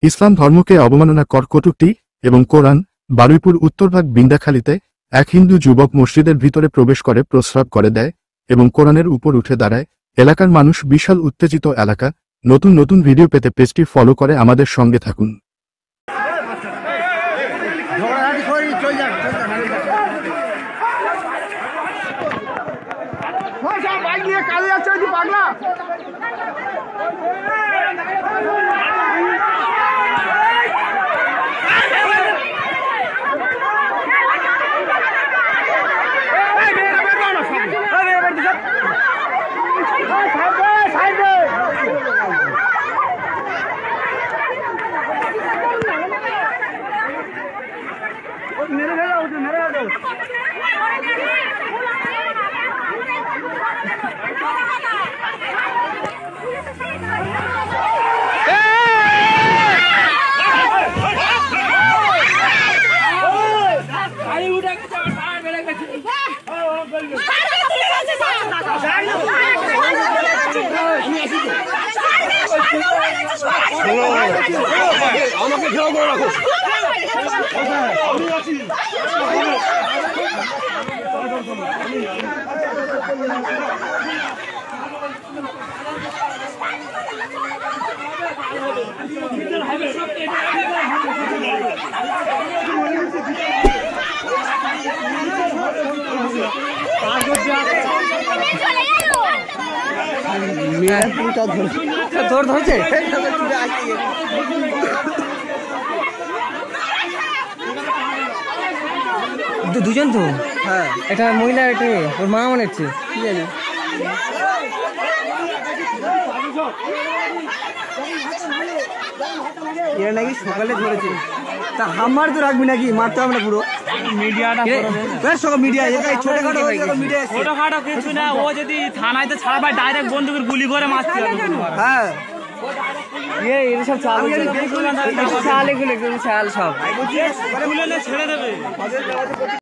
ইসলাম ধর্মকে অবমাননা কর কটূক্তি এবং কোরআন। বারুইপুর উত্তরভাগ বিন্দাখালীতে এক হিন্দু যুবক মসজিদের ভিতরে প্রবেশ করে প্রস্রাব করে দেয় এবং কোরআনের উপর উঠে দাঁড়ায়। এলাকার মানুষ বিশাল উত্তেজিত এলাকা। নতুন নতুন ভিডিও পেতে পেজটি ফলো করে আমাদের সঙ্গে থাকুন। আমাকে ঘেরাও করে রাখো। ধরছে দুজন তো। হ্যাঁ, এটা মহিলা, এটা ওর মা মনে হচ্ছে। কি জানি এরা নাকি সকালে ধরেছে। তা হামার তো রাখবি নাকি? মারতে হবে না পুরো ছোটখাটো কিছু না। ও যদি থানায় তো ছাড়া পায় ডাইরেক্ট বন্দুকের গুলি করে মারতে হবে। হ্যাঁ, সব চাল চাল এগুলো চাল সব ছেড়ে দেবে।